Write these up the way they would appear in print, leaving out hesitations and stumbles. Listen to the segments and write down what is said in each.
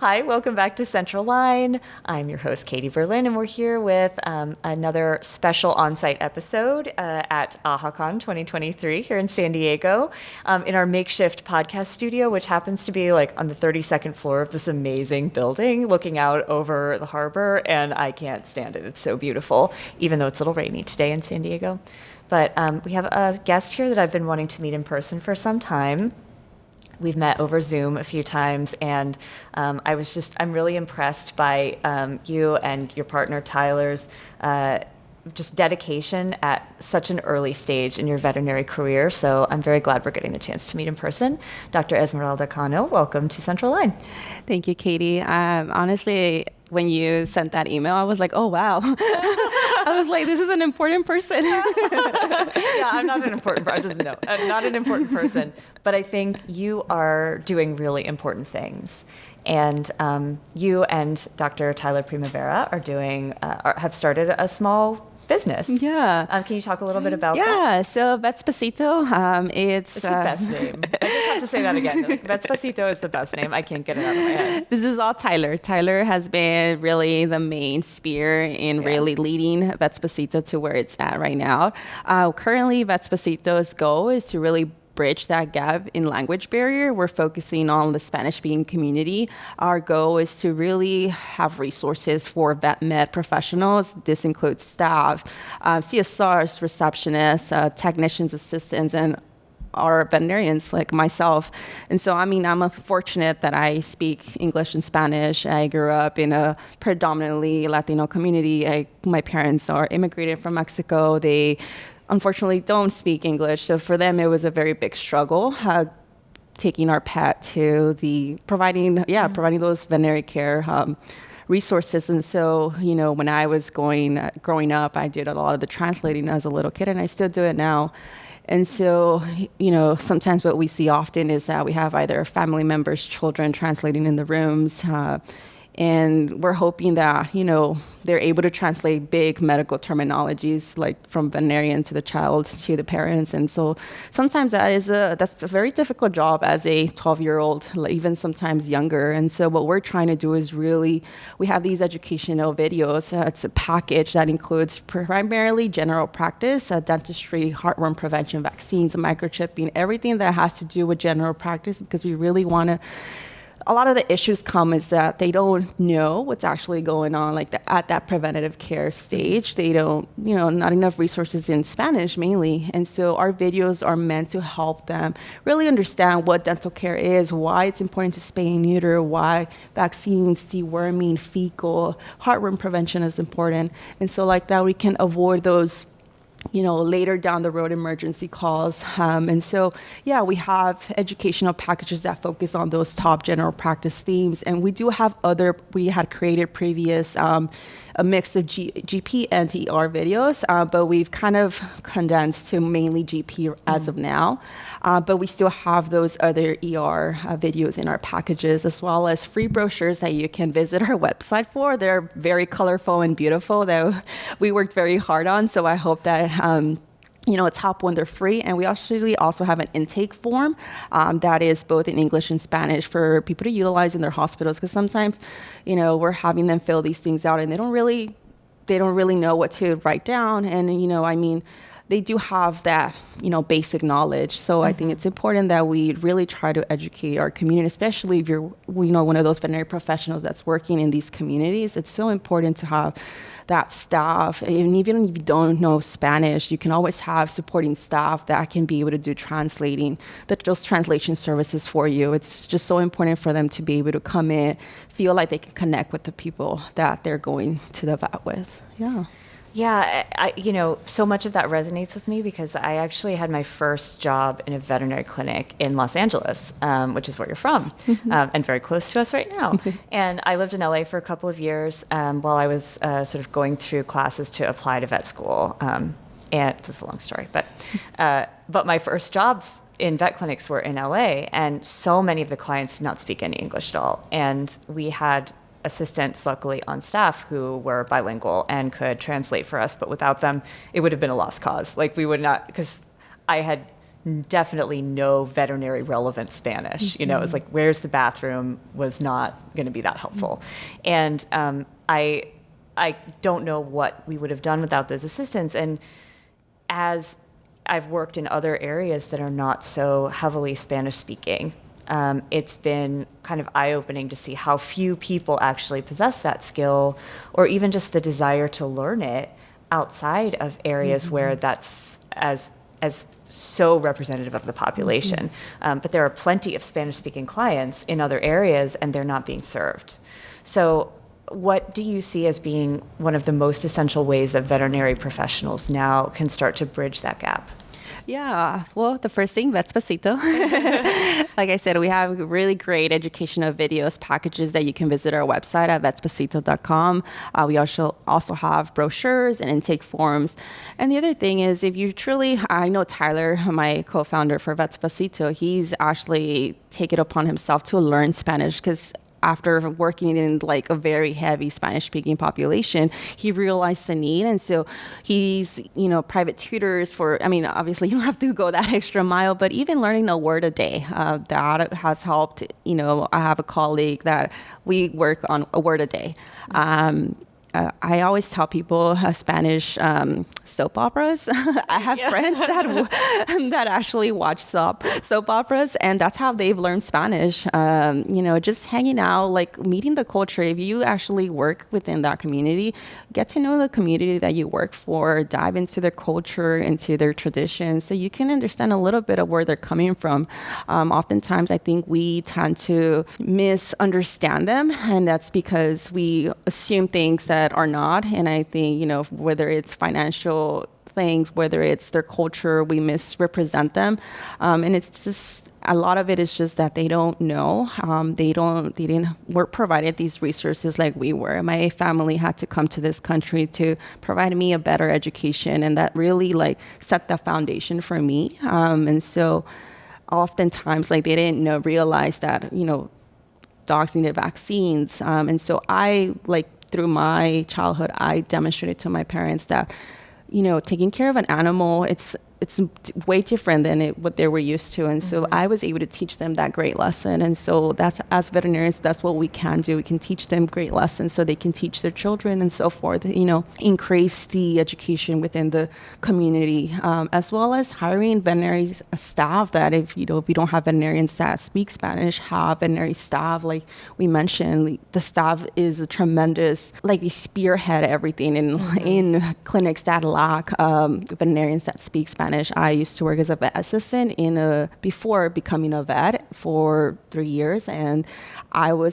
Hi, welcome back to Central Line. I'm your host, Katie Berlin, and we're here with another special on-site episode at AhaCon 2023 here in San Diego in our makeshift podcast studio, which happens to be like on the 32nd floor of this amazing building looking out over the harbor, and I can't stand it. It's so beautiful, even though it's a little rainy today in San Diego. But we have a guest here that I've been wanting to meet in person for some time. We've met over Zoom a few times, and I'm really impressed by you and your partner Tyler's just dedication at such an early stage in your veterinary career. So I'm very glad we're getting the chance to meet in person. Dr. Esmeralda Cano, welcome to Central Line. Thank you, Katie. Honestly, when you sent that email, I was like, oh, wow. I was like, this is an important person. Yeah, I'm not an important person. No, I'm not an important person. But I think you are doing really important things. And you and Dr. Tyler Primavera have started a small business. Yeah. Can you talk a little bit about that? Yeah. So Vetspacito, it's the best name. I just have to say that again. Vetspacito is the best name. I can't get it out of my head. This is all Tyler. Tyler has been really the main spear in really leading Vetspacito to where it's at right now. Currently, Vetspacito's goal is to really bridge that gap in language barrier. We're focusing on the Spanish-speaking community. Our goal is to really have resources for vet med professionals. This includes staff, CSRs, receptionists, technicians, assistants, and our veterinarians like myself. And so, I'm fortunate that I speak English and Spanish. I grew up in a predominantly Latino community. My parents are immigrated from Mexico. They unfortunately don't speak English. So for them, it was a very big struggle taking our pet to providing those veterinary care resources. And so, when I was growing up, I did a lot of the translating as a little kid, and I still do it now. And so, sometimes what we see often is that we have either family members, children translating in the rooms, and we're hoping that, they're able to translate big medical terminologies, like from veterinarian to the child to the parents. And so sometimes that's a very difficult job as a 12-year-old, even sometimes younger. And so what we're trying to do is we have these educational videos. It's a package that includes primarily general practice, dentistry, heartworm prevention, vaccines, microchipping, everything that has to do with general practice, because we really want to. A lot of the issues come is that they don't know what's actually going on, at that preventative care stage. They don't, not enough resources in Spanish mainly. And so our videos are meant to help them really understand what dental care is, why it's important to spay and neuter, why vaccines, deworming, fecal, heartworm prevention is important. And so like that, we can avoid those later down the road emergency calls. And so, we have educational packages that focus on those top general practice themes. And we had created previous a mix of GP and ER videos, but we've kind of condensed to mainly GP as of now. But we still have those other ER videos in our packages, as well as free brochures that you can visit our website for. They're very colorful and beautiful that we worked very hard on. So I hope that it's helpful when they're free. And we actually also have an intake form that is both in English and Spanish for people to utilize in their hospitals, because sometimes, we're having them fill these things out and they don't really know what to write down. And, they do have that, basic knowledge. So I think it's important that we really try to educate our community, especially if you're, one of those veterinary professionals that's working in these communities. It's so important to have that staff. And even if you don't know Spanish, you can always have supporting staff that can be able to do those translation services for you. It's just so important for them to be able to come in, feel like they can connect with the people that they're going to the vet with. Yeah. Yeah, so much of that resonates with me because I actually had my first job in a veterinary clinic in Los Angeles, which is where you're from, and very close to us right now. And I lived in LA for a couple of years while I was sort of going through classes to apply to vet school. And this is a long story, but my first jobs in vet clinics were in LA, and so many of the clients did not speak any English at all. And we had assistants, luckily, on staff who were bilingual and could translate for us, but without them, it would have been a lost cause. We would not, because I had definitely no veterinary relevant Spanish. You know, it was like, where's the bathroom was not going to be that helpful. And I don't know what we would have done without those assistants. And as I've worked in other areas that are not so heavily Spanish speaking, it's been kind of eye-opening to see how few people actually possess that skill, or even just the desire to learn it outside of areas where that's as so representative of the population. But there are plenty of Spanish-speaking clients in other areas, and they're not being served. So what do you see as being one of the most essential ways that veterinary professionals now can start to bridge that gap? Yeah, well, the first thing, Vetspacito. Like I said, we have really great educational videos, packages that you can visit our website at vetspacito.com. We also have brochures and intake forms. And the other thing is, if you truly, I know Tyler, my co-founder for Vetspacito, he's actually taken it upon himself to learn Spanish, because after working in like a very heavy Spanish speaking population, he realized the need. And so he's, private tutors for, obviously you don't have to go that extra mile, but even learning a word a day, that has helped. I have a colleague that we work on a word a day. I always tell people Spanish soap operas. I have friends that actually watch soap operas, and that's how they've learned Spanish. Just hanging out, like meeting the culture. If you actually work within that community, get to know the community that you work for, dive into their culture, into their traditions, so you can understand a little bit of where they're coming from. Oftentimes, I think we tend to misunderstand them, and that's because we assume things that are not. And I think, whether it's financial things, whether it's their culture, we misrepresent them. And it's just, a lot of it is just that they don't know. They weren't provided these resources like we were. My family had to come to this country to provide me a better education, and that really set the foundation for me. And so oftentimes they didn't realize that, dogs needed vaccines. And so through my childhood, I demonstrated to my parents that, taking care of an animal, it's way different than what they were used to. And so I was able to teach them that great lesson. And so that's, as veterinarians, that's what we can do. We can teach them great lessons so they can teach their children and so forth, increase the education within the community, as well as hiring veterinary staff that if we don't have veterinarians that speak Spanish, have veterinary staff, like we mentioned, the staff is a tremendous, they spearhead everything in clinics that lack veterinarians that speak Spanish. I used to work as a vet assistant before becoming a vet for 3 years, and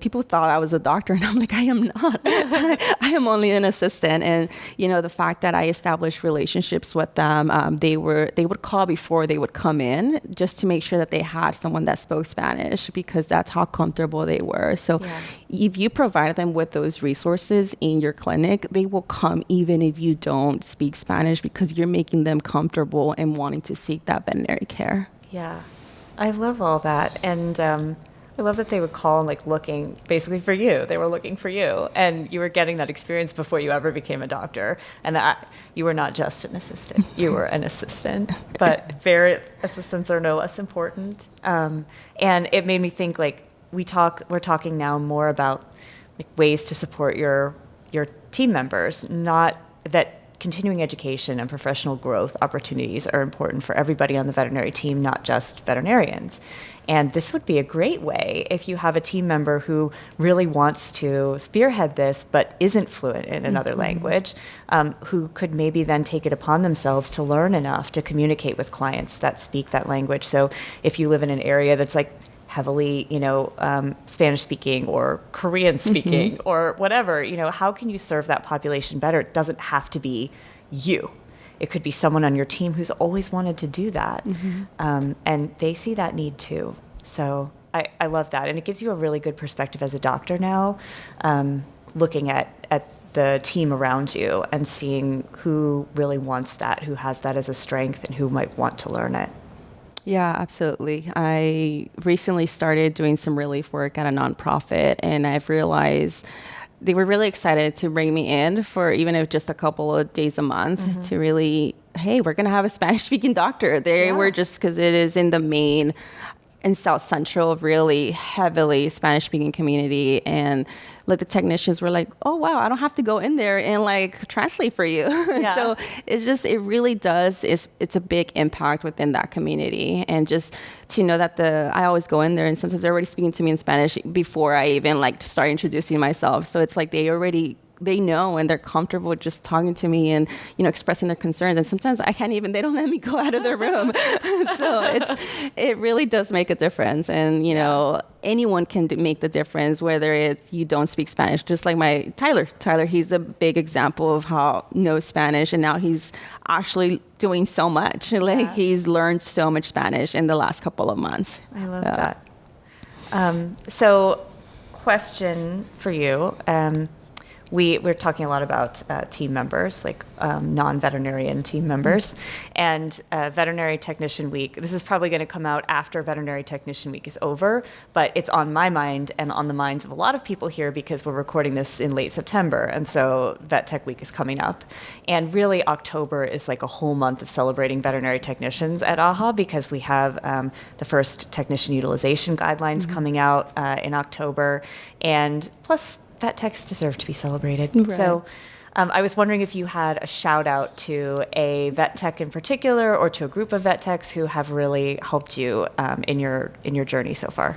people thought I was a doctor, and I'm like, I am not. I am only an assistant. And the fact that I established relationships with them, they would call before they would come in just to make sure that they had someone that spoke Spanish, because that's how comfortable they were. So if you provide them with those resources in your clinic, they will come even if you don't speak Spanish, because you're making them comfortable and wanting to seek that veterinary care. Yeah, I love all that. And I love that they would call looking basically for you. They were looking for you, and you were getting that experience before you ever became a doctor. And that you were not just an assistant, you were an assistant. But ferret assistants are no less important. And it made me think we're talking now more about ways to support your team members, not that continuing education and professional growth opportunities are important for everybody on the veterinary team, not just veterinarians. And this would be a great way if you have a team member who really wants to spearhead this but isn't fluent in another language, who could maybe then take it upon themselves to learn enough to communicate with clients that speak that language. So if you live in an area that's heavily, Spanish speaking or Korean speaking or whatever, how can you serve that population better? It doesn't have to be you. It could be someone on your team who's always wanted to do that. And they see that need too. So I love that. And it gives you a really good perspective as a doctor now, looking at the team around you and seeing who really wants that, who has that as a strength, and who might want to learn it. Yeah, absolutely. I recently started doing some relief work at a nonprofit, and I've realized they were really excited to bring me in for even if just a couple of days a month to really hey, we're going to have a Spanish speaking doctor. They were just because it is in the main and South Central, really heavily Spanish speaking community. And like the technicians were like, oh, wow, I don't have to go in there and like translate for you. Yeah. So it really does. It's a big impact within that community. And just to know that I always go in there and sometimes they're already speaking to me in Spanish before I even like start introducing myself. So it's like they know and they're comfortable just talking to me and, expressing their concerns. And sometimes they don't let me go out of their room. So it really does make a difference. And, anyone can make the difference, whether it's you don't speak Spanish, just like my Tyler, he's a big example of how knows Spanish. And now he's actually doing so much. Like he's learned so much Spanish in the last couple of months. I love that. So question for you. We're talking a lot about team members, like non-veterinarian team members, and Veterinary Technician Week. This is probably going to come out after Veterinary Technician Week is over, but it's on my mind and on the minds of a lot of people here because we're recording this in late September, and so Vet Tech Week is coming up. And really, October is like a whole month of celebrating veterinary technicians at AHA because we have the first technician utilization guidelines coming out in October, and plus vet techs deserve to be celebrated. Right. So I was wondering if you had a shout out to a vet tech in particular or to a group of vet techs who have really helped you in your journey so far.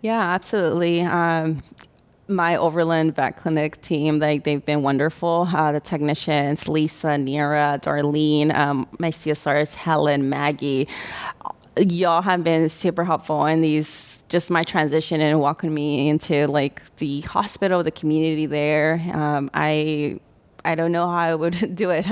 Yeah, absolutely. My Overland Vet Clinic team, they've been wonderful. The technicians, Lisa, Nira, Darlene, my CSRs, Helen, Maggie, y'all have been super helpful in just my transition and walking me into like the hospital, the community there. I don't know how I would do it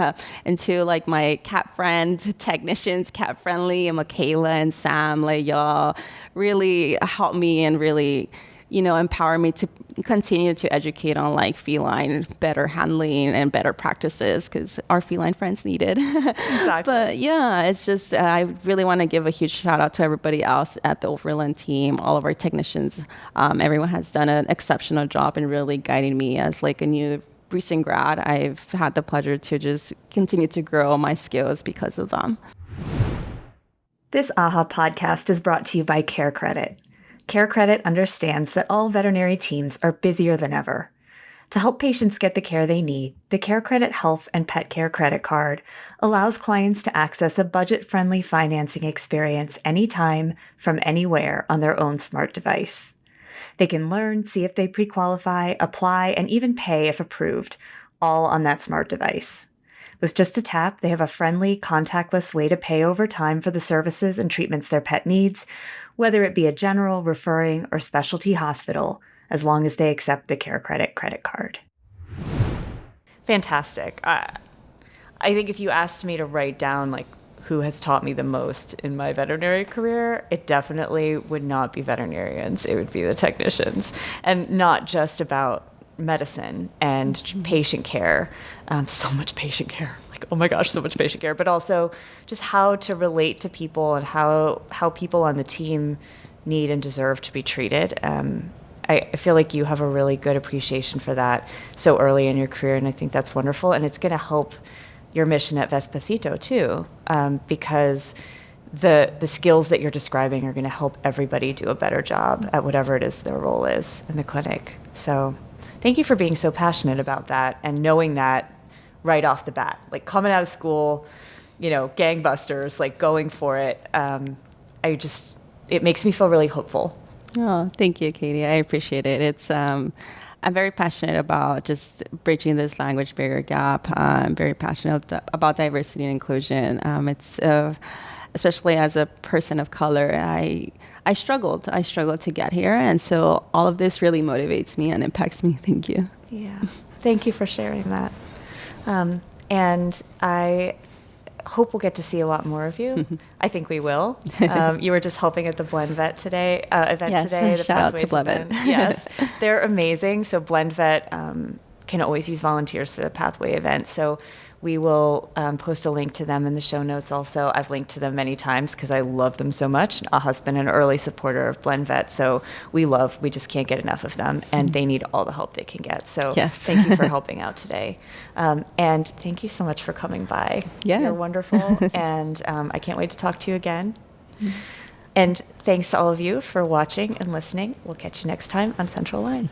into like my cat friend technicians, cat friendly, and Michaela and Sam, like y'all really helped me and really, empower me to continue to educate on like feline better handling and better practices because our feline friends need it. Exactly. But yeah, it's just, I really want to give a huge shout out to everybody else at the Overland team, all of our technicians. Everyone has done an exceptional job in really guiding me as like a new recent grad. I've had the pleasure to just continue to grow my skills because of them. This AHA podcast is brought to you by Care Credit. Care Credit understands that all veterinary teams are busier than ever. To help patients get the care they need, the Care Credit Health and Pet Care Credit Card allows clients to access a budget-friendly financing experience anytime, from anywhere on their own smart device. They can learn, see if they pre-qualify, apply, and even pay if approved, all on that smart device. With just a tap, they have a friendly, contactless way to pay over time for the services and treatments their pet needs, whether it be a general, referring, or specialty hospital, as long as they accept the Care Credit credit card. Fantastic. I think if you asked me to write down like who has taught me the most in my veterinary career, it definitely would not be veterinarians. It would be the technicians, and not just about medicine and patient care. So much patient care. Like, oh my gosh, so much patient care. But also just how to relate to people and how people on the team need and deserve to be treated. I feel like you have a really good appreciation for that so early in your career, and I think that's wonderful. And it's going to help your mission at Vetspacito too, because the skills that you're describing are going to help everybody do a better job at whatever it is their role is in the clinic. So thank you for being so passionate about that and knowing that right off the bat, like coming out of school, gangbusters, like going for it. It makes me feel really hopeful. Oh, thank you, Katie. I appreciate it. It's, I'm very passionate about just bridging this language barrier gap. I'm very passionate about diversity and inclusion. It's, especially as a person of color, I struggled to get here. And so all of this really motivates me and impacts me. Thank you. Yeah. Thank you for sharing that. And I hope we'll get to see a lot more of you. I think we will. You were just helping at the Blend Vet event today. The Shout out to Blend Vet. Yes, they're amazing. So Blend Vet can always use volunteers for the Pathway event. So We will post a link to them in the show notes also. I've linked to them many times because I love them so much. AHA's been an early supporter of Blend Vet, so we just can't get enough of them, and they need all the help they can get. So Yes. thank you for helping out today. And thank you so much for coming by. Yeah. You're wonderful, and I can't wait to talk to you again. And thanks to all of you for watching and listening. We'll catch you next time on Central Line.